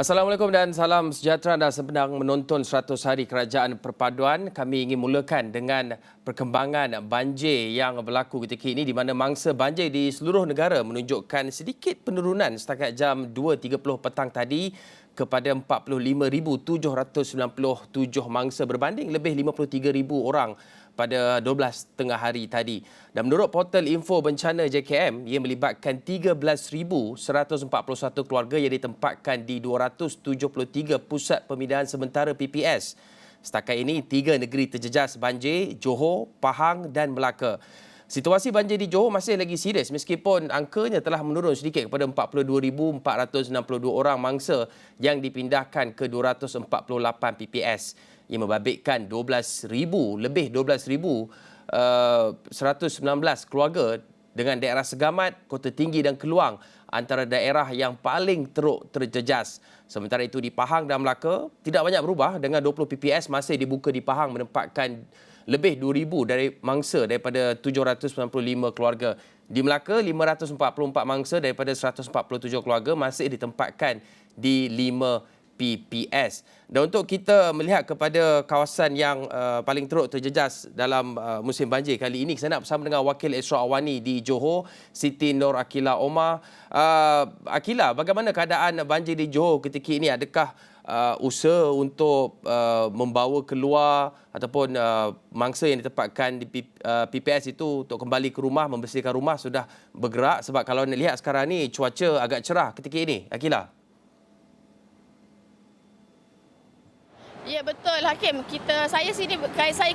Assalamualaikum dan salam sejahtera dan sedang menonton 100 Hari Kerajaan Perpaduan. Kami ingin mulakan dengan perkembangan banjir yang berlaku ketika ini di mana mangsa banjir di seluruh negara menunjukkan sedikit penurunan setakat jam 2.30 petang tadi kepada 45,797 mangsa berbanding lebih 53,000 orang pada 12 tengah hari tadi. Dan menurut portal info bencana JKM, ia melibatkan 13,141 keluarga yang ditempatkan di 273 pusat pemindahan sementara PPS. Setakat ini, 3 negeri terjejas banjir, Johor, Pahang dan Melaka. Situasi banjir di Johor masih lagi serius meskipun angkanya telah menurun sedikit kepada 42,462 orang mangsa yang dipindahkan ke 248 PPS. Ia membabitkan 12,119 keluarga dengan daerah Segamat, Kota Tinggi dan Keluang antara daerah yang paling teruk terjejas. Sementara itu di Pahang dan Melaka tidak banyak berubah dengan 20 PPS masih dibuka di Pahang menempatkan lebih 2,000 dari mangsa daripada 795 keluarga. Di Melaka, 544 mangsa daripada 147 keluarga masih ditempatkan di 5 PPS. Dan untuk kita melihat kepada kawasan yang paling teruk terjejas dalam musim banjir kali ini, saya nak bersama dengan Wakil Esra Awani di Johor, Siti Nur Akila Omar. Akila, bagaimana keadaan banjir di Johor ketika ini? Adakah usaha untuk membawa keluar ataupun mangsa yang ditempatkan di PPS itu untuk kembali ke rumah, membersihkan rumah sudah bergerak? Sebab kalau nak lihat sekarang ni cuaca agak cerah ketika ini, Akila. Ya betul Hakim. Saya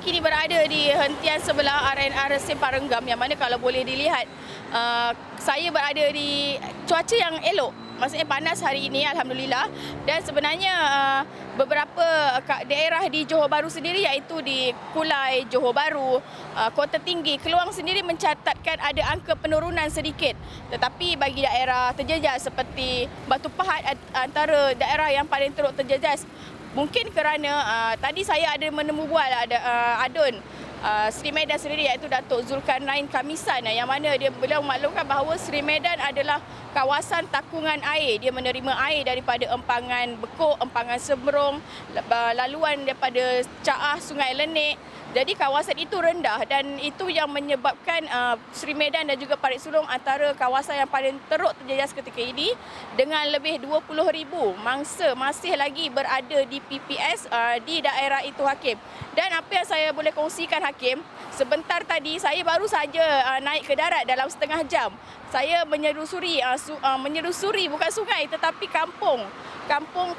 kini berada di hentian sebelah RNR Simpang Renggam yang mana kalau boleh dilihat saya berada di cuaca yang elok. Maksudnya panas hari ini alhamdulillah, dan sebenarnya beberapa daerah di Johor Bahru sendiri iaitu di Kulai, Johor Bahru, Kota Tinggi, Keluang sendiri mencatatkan ada angka penurunan sedikit. Tetapi bagi daerah terjejas seperti Batu Pahat antara daerah yang paling teruk terjejas. Mungkin kerana tadi saya ada menemu bual adun Seri Medan sendiri iaitu Datuk Zulkarnain Kamisan yang mana beliau memaklumkan bahawa Seri Medan adalah kawasan takungan air. Dia menerima air daripada empangan Bekuk, empangan Sembrong, laluan daripada Caah, Sungai Lenik. Jadi kawasan itu rendah dan itu yang menyebabkan Seri Medan dan juga Parit Sulong antara kawasan yang paling teruk terjejas ketika ini dengan lebih 20,000 mangsa masih lagi berada di PPS di daerah itu Hakim. Dan apa yang saya boleh kongsikan Hakim, sebentar tadi saya baru saja naik ke darat dalam setengah jam. Saya menyerusuri bukan sungai tetapi kampung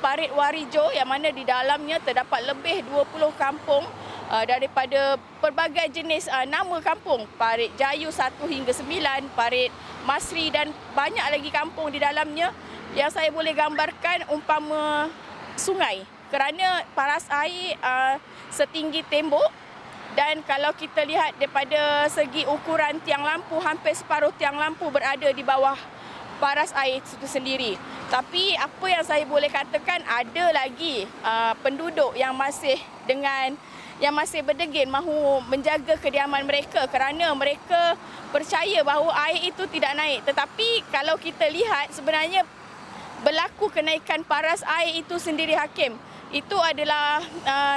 Parit Warijo yang mana di dalamnya terdapat lebih 20 kampung daripada pelbagai jenis nama kampung, Parit Jayu 1 hingga 9, Parit Masri dan banyak lagi kampung di dalamnya yang saya boleh gambarkan umpama sungai kerana paras air setinggi tembok. Dan kalau kita lihat daripada segi ukuran tiang lampu, hampir separuh tiang lampu berada di bawah paras air itu sendiri. Tapi apa yang saya boleh katakan, ada lagi penduduk yang masih berdegil mahu menjaga kediaman mereka kerana mereka percaya bahawa air itu tidak naik. Tetapi kalau kita lihat sebenarnya berlaku kenaikan paras air itu sendiri Hakim, itu adalah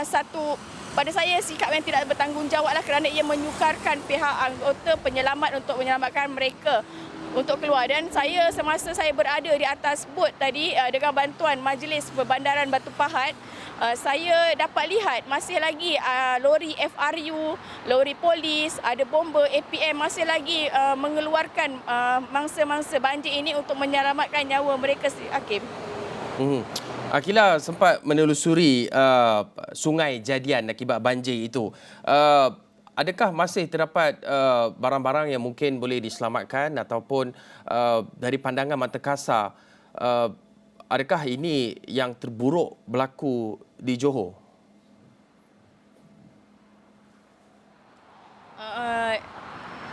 satu pada saya sikap yang tidak bertanggungjawablah kerana ia menyukarkan pihak anggota penyelamat untuk menyelamatkan mereka untuk keluar. Dan semasa saya berada di atas bot tadi dengan bantuan Majlis Perbandaran Batu Pahat, saya dapat lihat masih lagi lori FRU, lori polis, ada bomber APM masih lagi mengeluarkan mangsa-mangsa banjir ini untuk menyelamatkan nyawa mereka Hakim. Akila sempat menelusuri sungai Jadian akibat banjir itu. Adakah masih terdapat barang-barang yang mungkin boleh diselamatkan ataupun dari pandangan mata kasar, adakah ini yang terburuk berlaku di Johor?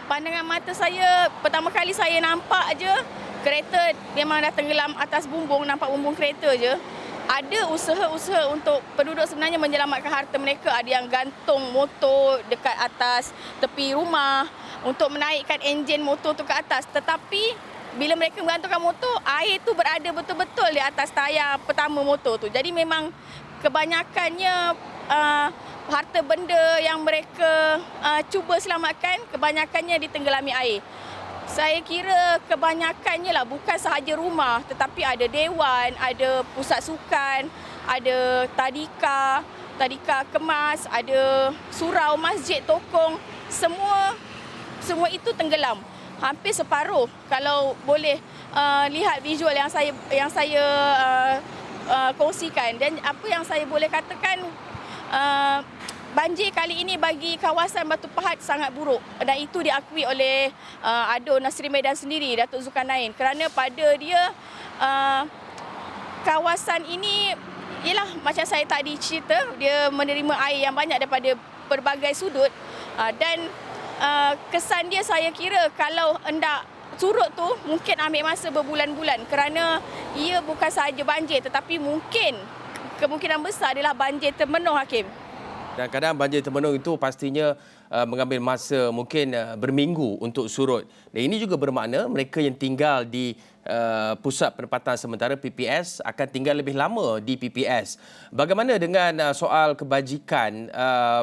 Pandangan mata saya, pertama kali saya nampak je kereta memang dah tenggelam atas bumbung, nampak bumbung kereta je. Ada usaha-usaha untuk penduduk sebenarnya menyelamatkan harta mereka. Ada yang gantung motor dekat atas tepi rumah untuk menaikkan enjin motor tu ke atas. Tetapi bila mereka menggantungkan motor, air tu berada betul-betul di atas tayar pertama motor tu. Jadi memang kebanyakannya harta benda yang mereka cuba selamatkan, kebanyakannya ditenggelami air. Saya kira kebanyakannya lah bukan sahaja rumah, tetapi ada dewan, ada pusat sukan, ada tadika kemas, ada surau, masjid, tokong, semua itu tenggelam. Hampir separuh kalau boleh lihat visual yang saya kongsikan. Dan apa yang saya boleh katakan, banjir kali ini bagi kawasan Batu Pahat sangat buruk, dan itu diakui oleh ADO Nasri Medan sendiri, Datuk Zulkarnain, kerana pada dia kawasan ini ialah macam saya tadi cerita, dia menerima air yang banyak daripada berbagai sudut, dan kesan dia saya kira kalau hendak surut tu mungkin ambil masa berbulan-bulan, kerana ia bukan sahaja banjir tetapi mungkin kemungkinan besar adalah banjir termenung, Hakim. Dan kadang banjir termenung itu pastinya mengambil masa mungkin berminggu untuk surut. Dan ini juga bermakna mereka yang tinggal di Pusat Penempatan Sementara PPS akan tinggal lebih lama di PPS. Bagaimana dengan soal kebajikan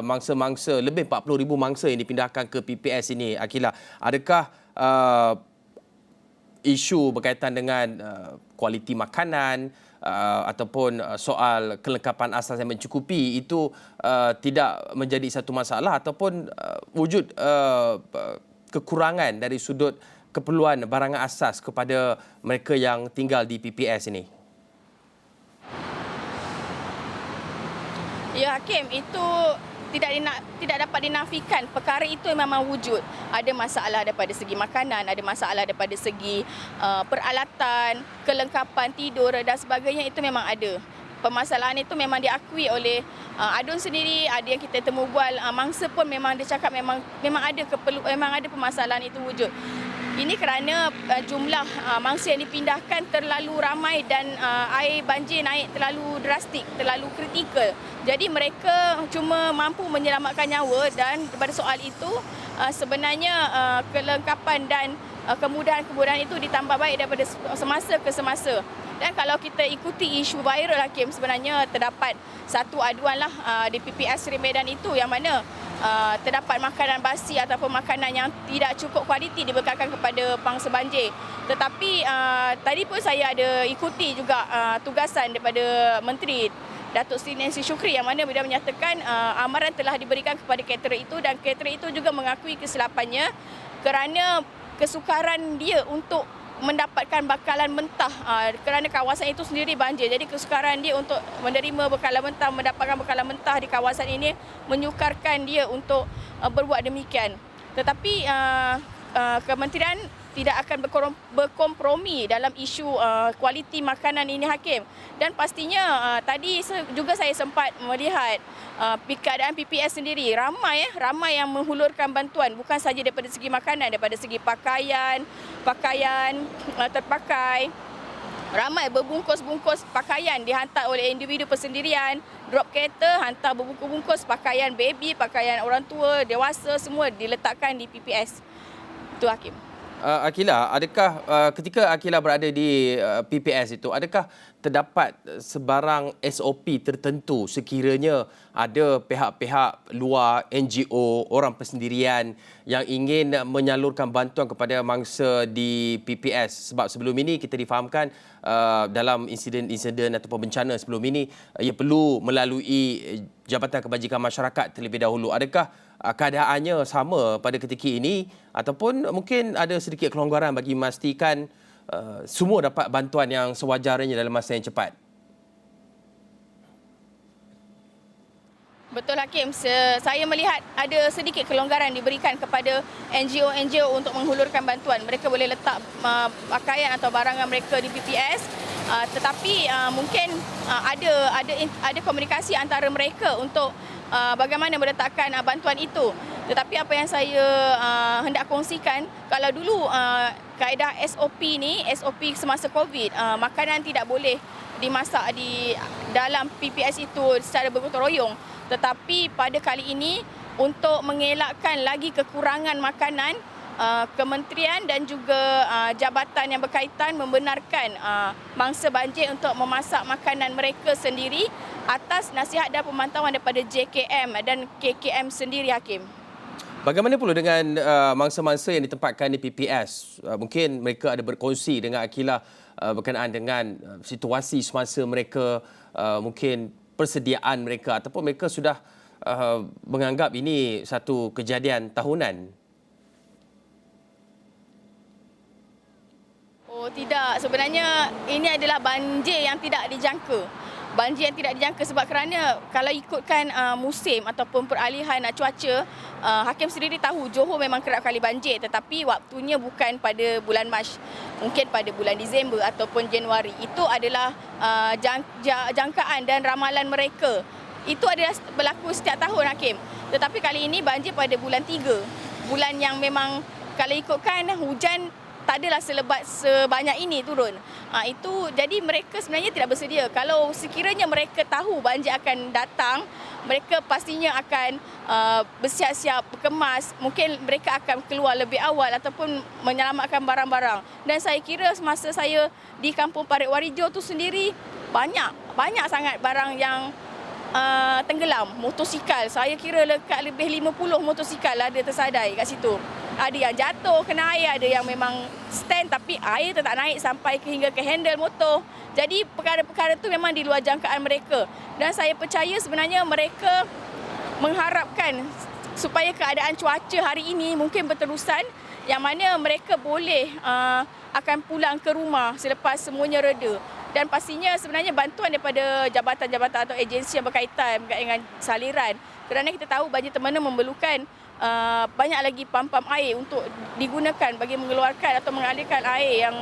mangsa-mangsa, lebih 40,000 mangsa yang dipindahkan ke PPS ini, Akilah? Adakah isu berkaitan dengan kualiti makanan ataupun soal kelengkapan asas yang mencukupi itu tidak menjadi satu masalah, ataupun wujud kekurangan dari sudut keperluan barangan asas kepada mereka yang tinggal di PPS ini? Ya, Hakim, itu tidak dapat dinafikan. Perkara itu memang wujud. Ada masalah daripada segi makanan, ada masalah daripada segi peralatan, kelengkapan tidur dan sebagainya, itu memang ada. Permasalahan itu memang diakui oleh ADUN sendiri, ada yang kita temu bual, mangsa pun memang dia cakap memang ada permasalahan itu wujud. Ini kerana jumlah mangsa yang dipindahkan terlalu ramai dan air banjir naik terlalu drastik, terlalu kritikal. Jadi mereka cuma mampu menyelamatkan nyawa, dan daripada soal itu sebenarnya kelengkapan dan kemudahan-kemudahan itu ditambah baik daripada semasa ke semasa. Dan kalau kita ikuti isu viral, Hakim, sebenarnya terdapat satu aduan lah di PPS Seri Medan itu, yang mana terdapat makanan basi ataupun makanan yang tidak cukup kualiti dibekalkan kepada pangsa banjir. Tetapi tadi pun saya ada ikuti juga tugasan daripada Menteri Datuk Seri Nancy Shukri, yang mana beliau menyatakan amaran telah diberikan kepada caterer itu, dan caterer itu juga mengakui kesilapannya kerana kesukaran dia untuk mendapatkan bakalan mentah kerana kawasan itu sendiri banjir. Jadi kesukaran dia untuk menerima bekalan mentah, mendapatkan bekalan mentah di kawasan ini menyukarkan dia untuk berbuat demikian. Tetapi kementerian tidak akan berkompromi dalam isu kualiti makanan ini, Hakim. Dan pastinya tadi juga saya sempat melihat keadaan PPS sendiri. Ramai yang menghulurkan bantuan, bukan sahaja daripada segi makanan, daripada segi pakaian terpakai. Ramai berbungkus-bungkus pakaian dihantar oleh individu persendirian. Drop kereta hantar berbungkus-bungkus pakaian baby, pakaian orang tua, dewasa, semua diletakkan di PPS. Itu, Hakim. Akilah, adakah ketika Akilah berada di PPS itu, adakah terdapat sebarang SOP tertentu sekiranya ada pihak-pihak luar, NGO, orang persendirian yang ingin menyalurkan bantuan kepada mangsa di PPS? Sebab sebelum ini kita difahamkan dalam insiden ataupun bencana sebelum ini, ia perlu melalui Jabatan Kebajikan Masyarakat terlebih dahulu. Adakah keadaannya sama pada ketika ini, ataupun mungkin ada sedikit kelonggaran bagi memastikan semua dapat bantuan yang sewajarnya dalam masa yang cepat? Betul, Hakim. Saya melihat ada sedikit kelonggaran diberikan kepada NGO untuk menghulurkan bantuan. Mereka boleh letak pakaian atau barangan mereka di PPS, tetapi mungkin ada komunikasi antara mereka untuk bagaimana meletakkan bantuan itu. Tetapi apa yang saya hendak kongsikan, kalau dulu kaedah SOP semasa COVID, makanan tidak boleh dimasak di dalam PPS itu secara bergotong royong. Tetapi pada kali ini, untuk mengelakkan lagi kekurangan makanan, kementerian dan juga jabatan yang berkaitan membenarkan mangsa banjir untuk memasak makanan mereka sendiri atas nasihat dan pemantauan daripada JKM dan KKM sendiri, Hakim. Bagaimana pula dengan mangsa-mangsa yang ditempatkan di PPS? Mungkin mereka ada berkongsi dengan Akilah berkenaan dengan situasi semasa mereka, mungkin persediaan mereka, ataupun mereka sudah menganggap ini satu kejadian tahunan? Oh tidak, sebenarnya ini adalah banjir yang tidak dijangka. Banjir yang tidak dijangka sebab kerana kalau ikutkan musim ataupun peralihan cuaca, Hakim sendiri tahu Johor memang kerap kali banjir, tetapi waktunya bukan pada bulan Mac, mungkin pada bulan Disember ataupun Januari. Itu adalah jangkaan dan ramalan mereka. Itu adalah berlaku setiap tahun, Hakim. Tetapi kali ini banjir pada bulan 3. Bulan yang memang kalau ikutkan hujan tak adalah selebat sebanyak ini turun. Itu jadi mereka sebenarnya tidak bersedia. Kalau sekiranya mereka tahu banjir akan datang, mereka pastinya akan bersiap-siap, berkemas. Mungkin mereka akan keluar lebih awal ataupun menyelamatkan barang-barang. Dan saya kira semasa saya di Kampung Parit Warijo tu sendiri, banyak sangat barang yang tenggelam. Motosikal, saya kira dekat lebih 50 motosikal ada tersadai kat situ. Ada yang jatuh kena air, ada yang memang stand tapi air tak naik sampai hingga ke handle motor. Jadi perkara-perkara itu memang di luar jangkaan mereka. Dan saya percaya sebenarnya mereka mengharapkan supaya keadaan cuaca hari ini mungkin berterusan, yang mana mereka boleh akan pulang ke rumah selepas semuanya reda. Dan pastinya sebenarnya bantuan daripada jabatan-jabatan atau agensi yang berkaitan dengan saliran. Kerana kita tahu banjir Temenung memerlukan banyak lagi pam-pam air untuk digunakan bagi mengeluarkan atau mengalirkan air yang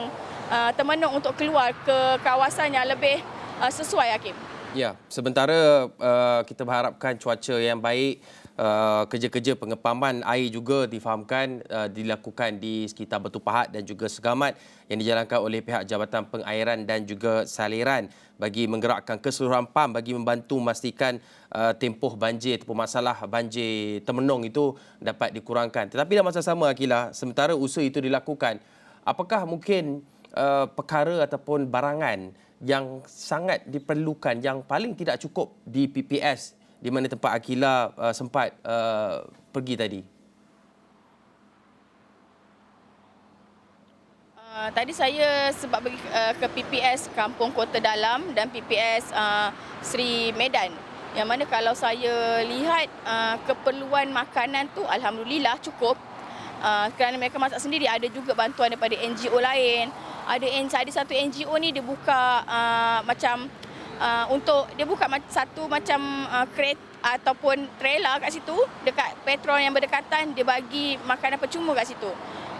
Temenung untuk keluar ke kawasan yang lebih sesuai, Hakim. Ya, sementara kita berharapkan cuaca yang baik, kerja-kerja pengepaman air juga difahamkan dilakukan di sekitar Batu Pahat dan juga Segamat yang dijalankan oleh pihak Jabatan Pengairan dan juga Saliran bagi menggerakkan keseluruhan PAM bagi membantu memastikan tempoh banjir ataupun masalah banjir Temenung itu dapat dikurangkan. Tetapi dalam masa sama, Akilah, sementara usaha itu dilakukan, apakah mungkin perkara ataupun barangan yang sangat diperlukan, yang paling tidak cukup di PPS di mana tempat Akilah sempat pergi tadi? Tadi saya sempat pergi ke PPS Kampung Kota Dalam dan PPS Sri Medan. Yang mana kalau saya lihat keperluan makanan tu alhamdulillah cukup. Kerana mereka masak sendiri. Ada juga bantuan daripada NGO lain. Ada satu NGO ni dia buka dia buka satu macam kereta ataupun trailer kat situ dekat petrol yang berdekatan, dia bagi makanan percuma kat situ.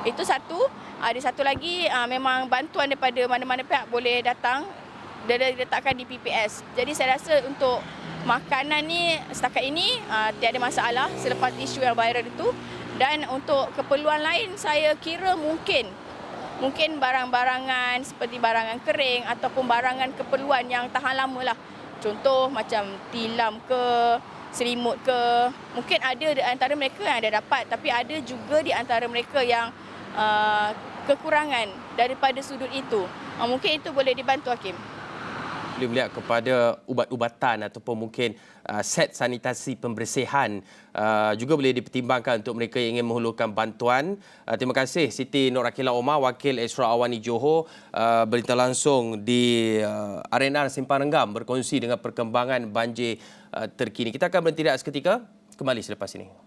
Itu satu. Ada satu lagi memang bantuan daripada mana-mana pihak boleh datang, dia diletakkan di PPS. Jadi saya rasa untuk makanan ni setakat ini tiada masalah selepas isu yang viral itu. Dan untuk keperluan lain saya kira mungkin barang-barangan seperti barangan kering ataupun barangan keperluan yang tahan lama lah. Contoh macam tilam ke, selimut ke. Mungkin ada di antara mereka yang ada dapat, tapi ada juga di antara mereka yang kekurangan daripada sudut itu. Mungkin itu boleh dibantu, Hakim. Boleh melihat kepada ubat-ubatan ataupun mungkin set sanitasi pembersihan juga boleh dipertimbangkan untuk mereka yang ingin menghulurkan bantuan. Terima kasih Siti Nur Akilah Omar, Wakil Esra Awani Johor, berita langsung di RNR Simpang Renggam berkongsi dengan perkembangan banjir terkini. Kita akan berhenti seketika, kembali selepas ini.